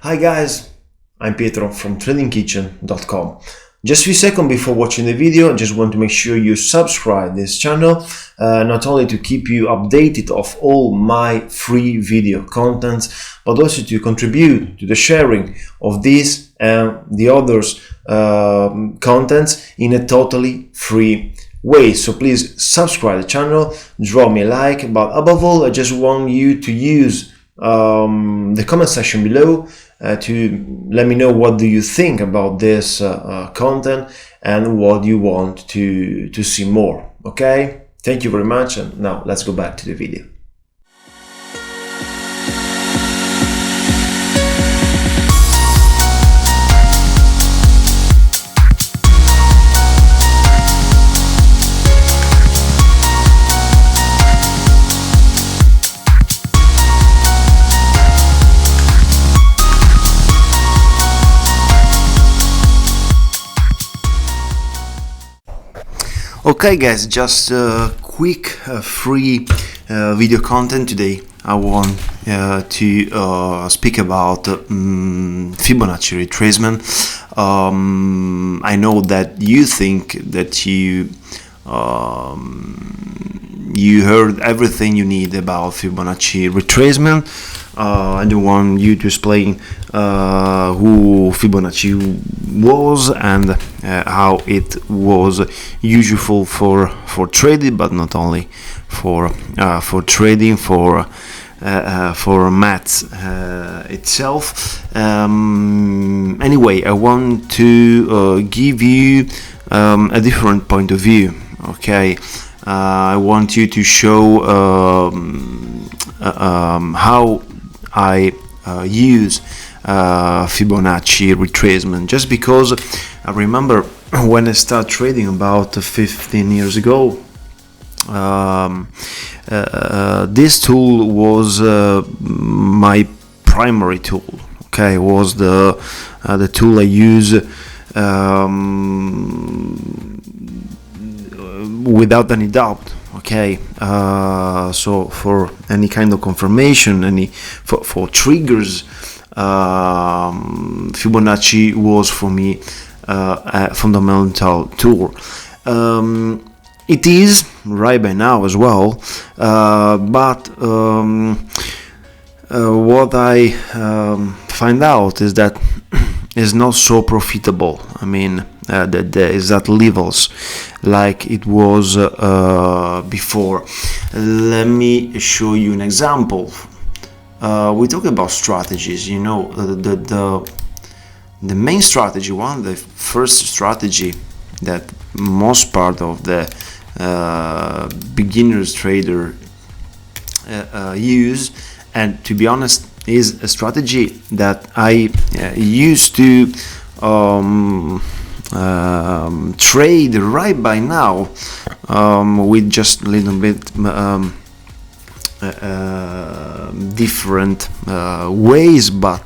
Hi guys, I'm Pietro from tradingkitchen.com. Just a few seconds before watching the video, I just want to make sure you subscribe this channel, not only to keep you updated of all my free video contents, but also to contribute to the sharing of this and the others contents in a totally free way. So please subscribe the channel, drop me a like, but above all, I just want you to use the comment section below to let me know what do you think about this content and what you want to see more. Okay, thank you very much, and now let's go back to the video. Okay guys, just a quick free video content today. I want to speak about Fibonacci retracement. I know that you think that you heard everything you need about Fibonacci retracement. I don't want you to explain who Fibonacci was and how it was useful for trading, but not only for trading, for maths itself. Anyway, I want to give you a different point of view. Okay, I want you to show how I use Fibonacci retracement, just because I remember when I started trading about 15 years ago, this tool was my primary tool. Okay, it was the tool I use without any doubt. Okay, so for any kind of confirmation, for triggers, Fibonacci was for me a fundamental tool. It is right by now as well, but what I find out is that it's not so profitable. I mean, that is at levels like it was before. Let me show you an example. We talk about strategies. You know, the main strategy, one of the first strategy that most part of the beginners trader use, and to be honest, is a strategy that I used to trade right by now, with just a little bit different ways, but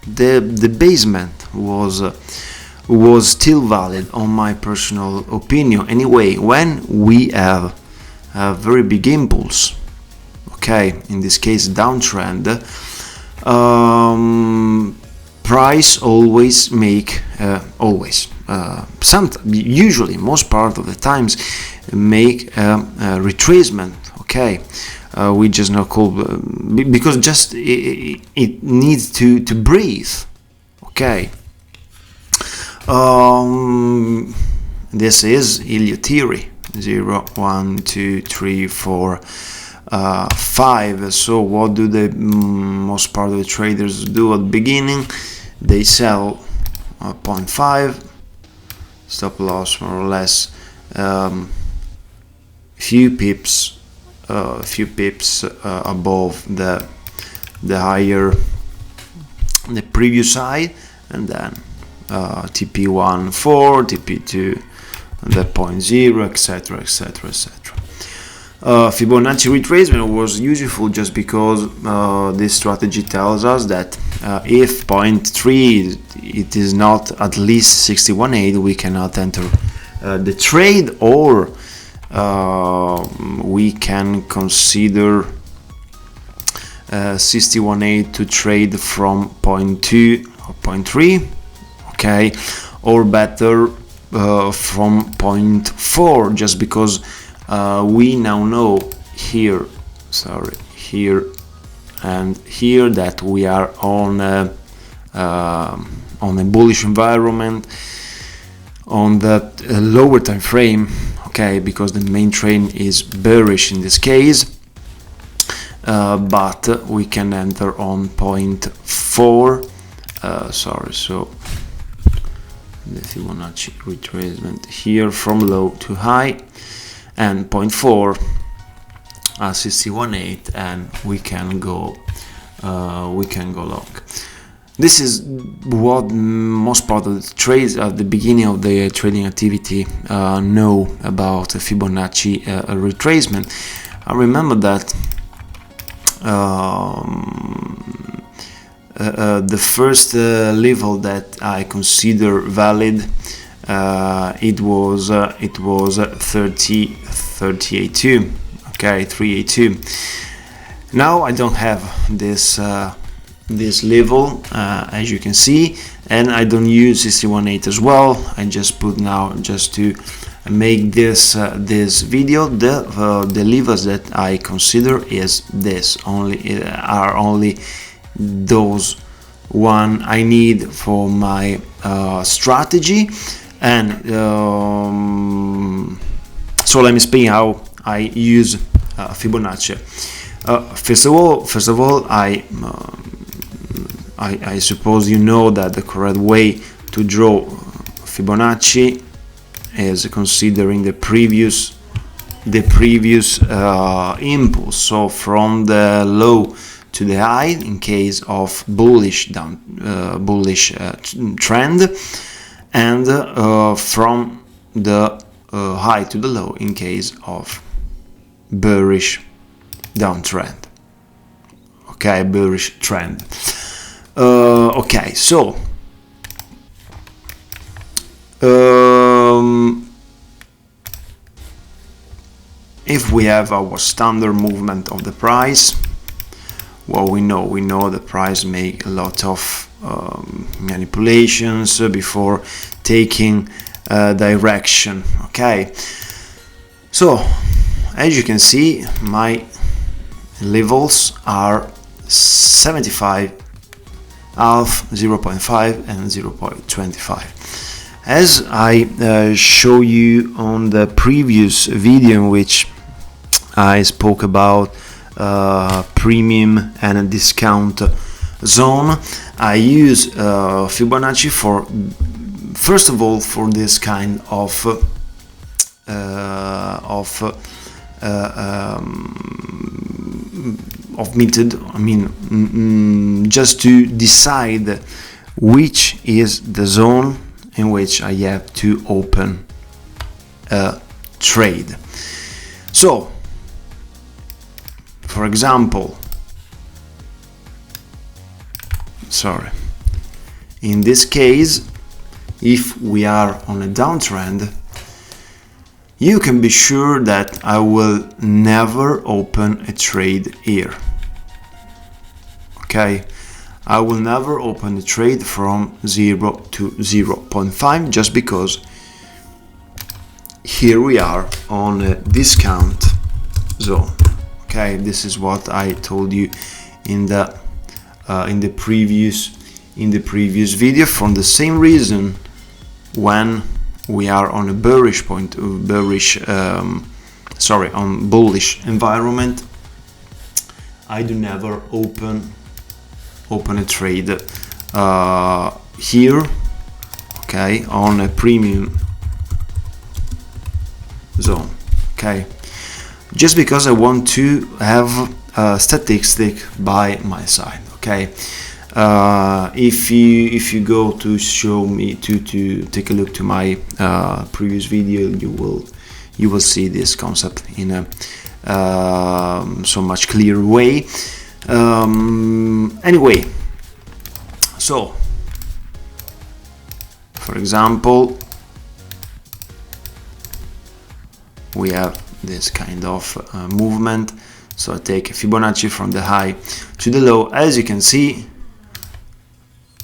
the basement was still valid on my personal opinion. Anyway, when we have a very big impulse, okay, in this case downtrend, price always make usually most part of the times make a retracement. Okay, we just not call because just it needs to breathe. Okay, this is Elliott theory: 0, 1, 2, 3, 4, 5. So what do the most part of the traders do at the beginning? They sell 0.5, stop loss more or less few pips above the higher, the previous high, and then TP1 4, TP2 the 0.0, etc, etc, etc. Fibonacci retracement was useful just because this strategy tells us that if 0.3 it is not at least 61.8, we cannot enter the trade, or we can consider 61.8 to trade from 0.2 or 0.3, okay, or better from 0.4, just because we now know here and here that we are on a bullish environment on the lower time frame, okay, because the main trend is bearish in this case, but we can enter on 0.4, so the Fibonacci retracement here from low to high, and 0.4 61.8, and we can go long. This is what most part of the trades at the beginning of the trading activity know about the Fibonacci retracement. I remember that the first level that I consider valid, it was 382, okay, 382. Now I don't have this this level, as you can see, and I don't use 61.8 as well. I just put now, just to make this this video, the levels that I consider is this only, are only those one I need for my strategy. And so let me explain how I use Fibonacci. First of all, I suppose you know that the correct way to draw Fibonacci is considering the previous impulse. So from the low to the high in case of bullish trend, and from the high to the low in case of bearish downtrend, okay, bearish trend. Okay, so if we have our standard movement of the price, well, we know the price make a lot of manipulations before taking direction, okay. So as you can see, my levels are 75, half, 0.5 and 0.25. As I show you on the previous video in which I spoke about premium and a discount zone, I use Fibonacci for, first of all, for this kind of method. I mean, just to decide which is the zone in which I have to open a trade. So, for example, in this case, if we are on a downtrend, you can be sure that I will never open a trade here. Okay, I will never open a trade from 0 to 0.5, just because here we are on a discount zone. Okay, this is what I told you in the previous video. From the same reason, when we are on a bearish point, on bullish environment, I do never open a trade here, okay, on a premium zone, okay, just because I want to have a statistic by my side, okay. If you go to show me to take a look to my previous video, you will see this concept in a so much clearer way. Anyway, so for example, we have this kind of movement. So I take a Fibonacci from the high to the low. As you can see,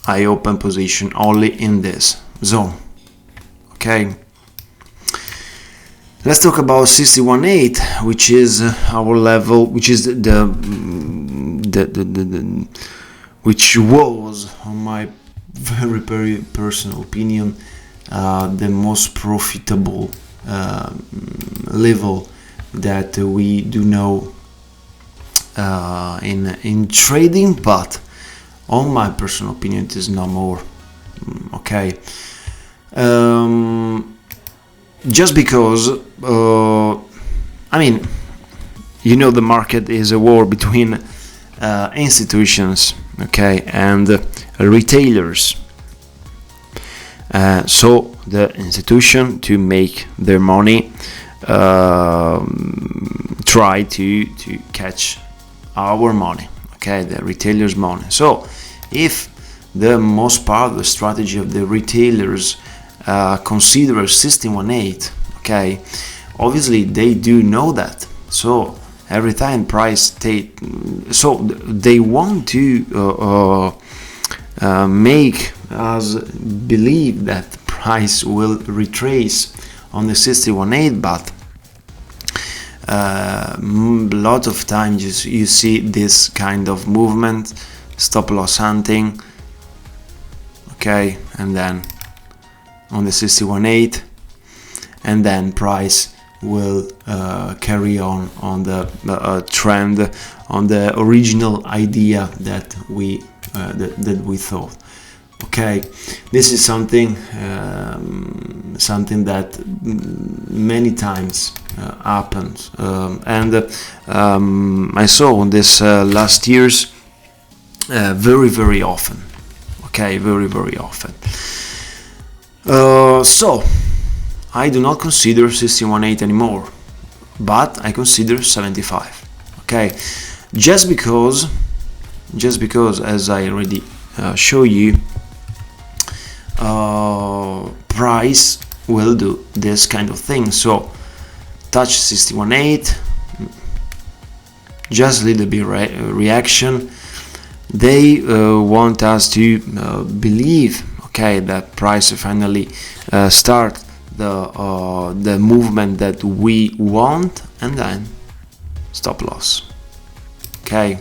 I open position only in this zone. Okay, let's talk about 61.8, which is our level, which is which was, on my very personal opinion, the most profitable level that we do know in trading, but on my personal opinion it is no more. Okay, just because I mean, you know, the market is a war between institutions, okay, and retailers. So the institution, to make their money, try to catch our money, okay, the retailers' money. So if the most part of the strategy of the retailers considers 61.8, okay, obviously they do know that. So every time price so they want to make us believe that price will retrace on the 61.8, but a lot of times you see this kind of movement, stop loss hunting, okay, and then on the 61.8, and then price will carry on the trend, on the original idea that we thought. Okay, this is something that many times happens, and I saw on this last years very often. Okay, very often. So I do not consider 61.8 anymore, but I consider 75. Okay, just because as I already show you, price will do this kind of thing. So touch 61.8, just a little bit reaction. They want us to believe, okay, that price finally start the movement that we want, and then stop loss. Okay,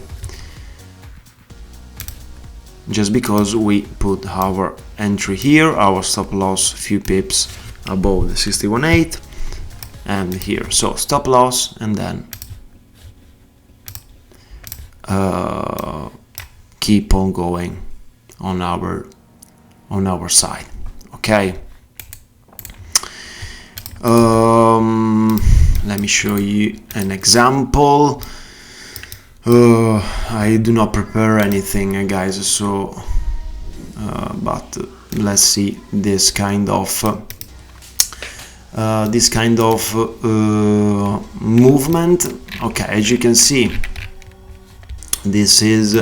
just because we put our entry here, our stop loss a few pips above the 61.8, and here, so stop loss, and then keep on going on our side. Okay, let me show you an example. I do not prepare anything, guys, so but let's see this kind of movement. Okay, as you can see, this is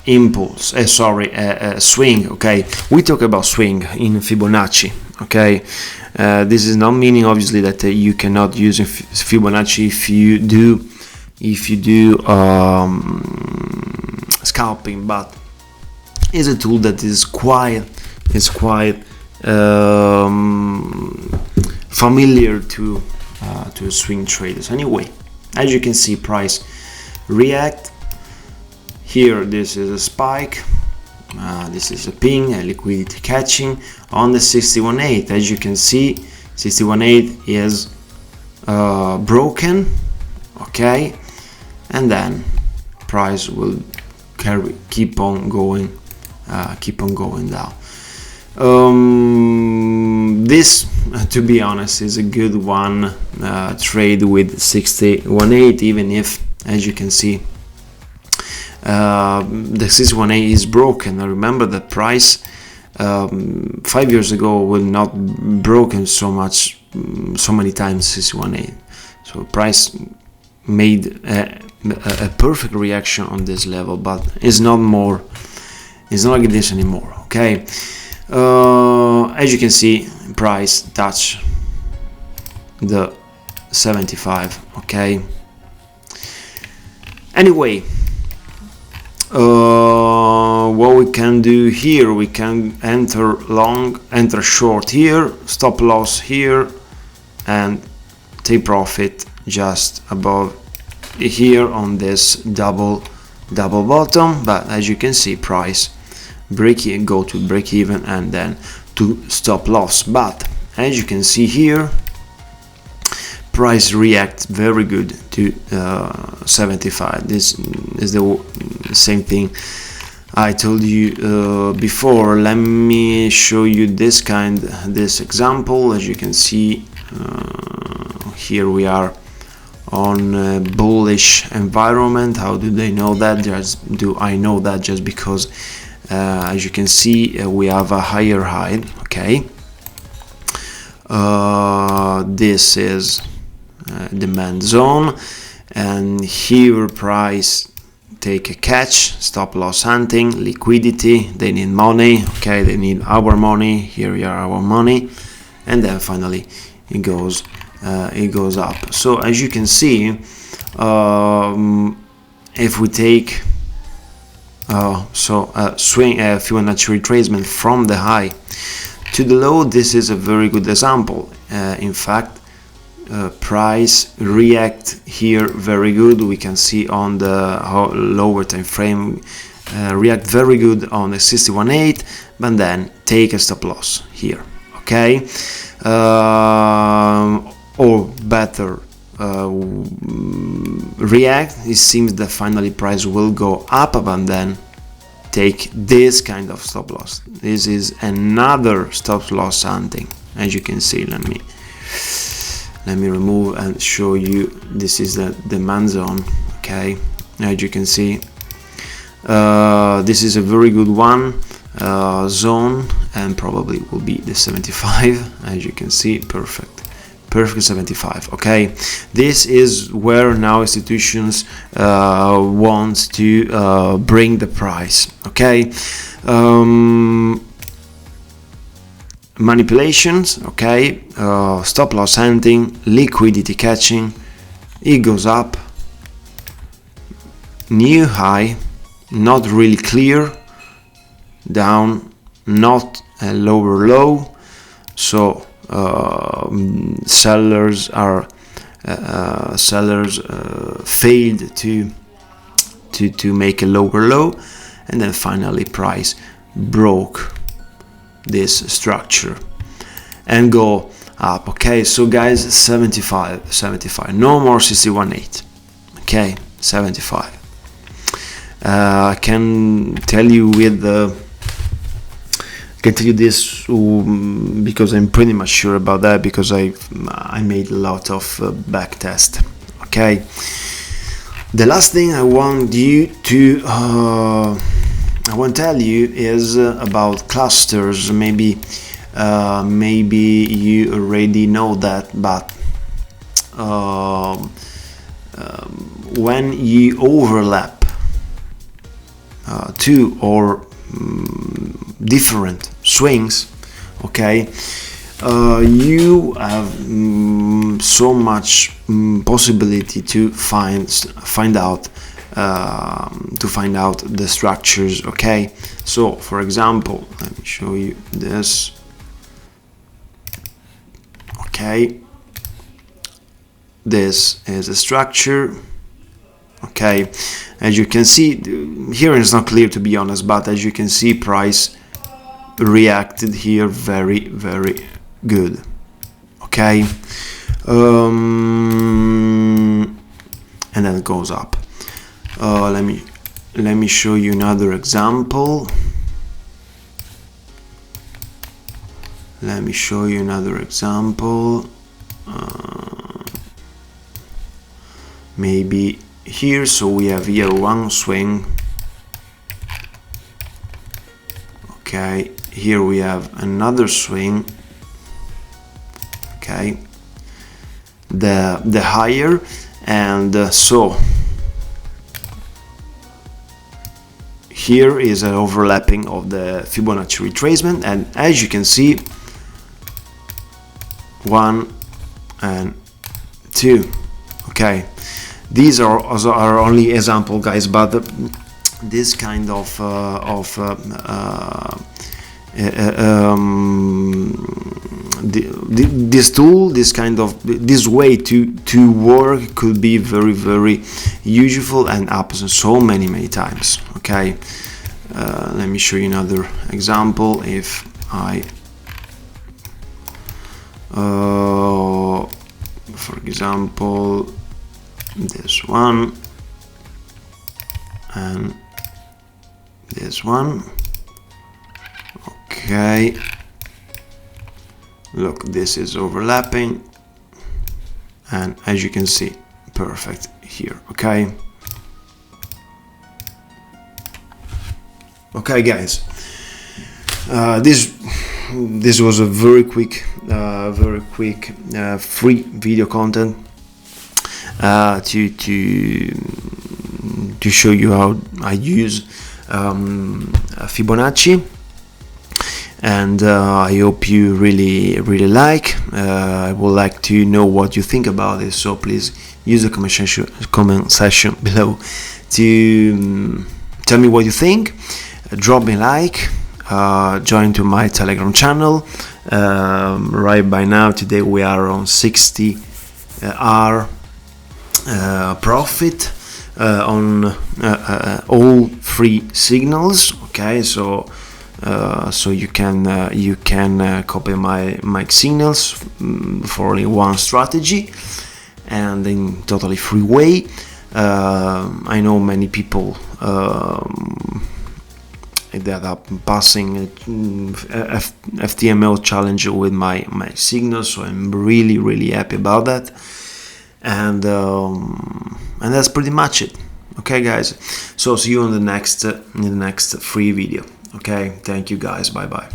impulse, swing. Okay, we talk about swing in Fibonacci. Okay, this is not meaning obviously that you cannot use Fibonacci if you do scalping, but is a tool that is quite familiar to swing traders. Anyway, as you can see, price react here. This is a spike, this is a ping, a liquidity catching on the 61.8. As you can see, 61.8 is broken, okay, and then price will keep on going down. This, to be honest, is a good one trade with 61.8, even if, as you can see, the 61.8 is broken. I remember the price 5 years ago was not broken so many times 61.8. So price made a perfect reaction on this level, but it's not like this anymore. Okay, as you can see, price touch the 75. Okay, anyway, what we can do here, we can enter long, enter short here, stop loss here, and take profit just above here on this double bottom. But as you can see, price break even, go to break even, and then to stop loss. But as you can see here, price reacts very good to 75. This is the same thing I told you before. Let me show you this example. As you can see, here we are on a bullish environment. How do they know that? I know that just because as you can see, we have a higher high. Okay, this is demand zone, and here price take a catch, stop loss hunting, liquidity, they need money. Okay, they need our money. Here we are, our money, and then finally it goes up. So as you can see, if we take swing Fibonacci retracement from the high to the low, this is a very good example. In fact, price react here very good. We can see on the lower time frame react very good on the 61.8, but then take a stop loss here. Okay, or better, react. It seems that finally price will go up, and then take this kind of stop loss. This is another stop loss hunting. As you can see, let me remove and show you. This is the demand zone. Okay, as you can see, this is a very good one zone, and probably will be the 75. As you can see, perfect 75. Okay, this is where now institutions want to bring the price. Okay, manipulations. Okay, stop loss hunting, liquidity catching, it goes up, new high, not really clear, down, not a lower low. So sellers failed to make a lower low, and then finally price broke this structure and go up. Okay, so guys, 75, no more 61.8. Okay, 75. I can tell you this because I'm pretty much sure about that, because I made a lot of back test. Okay, the last thing I want to tell you is about clusters. Maybe you already know that, but when you overlap two or different swings, okay, you have so much possibility to find out the structures. Okay, so for example, let me show you this. Okay, this is a structure. Okay, as you can see here, it's not clear to be honest, but as you can see, price reacted here very, very good. Okay, and then it goes up. Let me show you another example. Maybe here. So we have here one swing. Okay, here we have another swing. Okay, the higher, and so here is an overlapping of the Fibonacci retracement, and as you can see, 1 and 2. Okay, these are also are only example, guys, but this kind of this tool, this way to work could be very, very useful and happens so many times. Okay, let me show you another example. If I for example this one and this one, okay, look, this is overlapping, and as you can see, perfect here. Okay, okay, guys, this was a very quick free video content to show you how I use Fibonacci, and I hope you really like. I would like to know what you think about this, so please use the comment section below to tell me what you think. Drop me a like, join to my Telegram channel. Right by now, today we are on 60 hour profit on all free signals. Okay, so you can copy my signals for only one strategy and in totally free way. I know many people that are passing FTML challenge with my signals, so I'm really happy about that. And that's pretty much it. Okay, guys, so see you on the next free video. Okay, thank you, guys. Bye bye.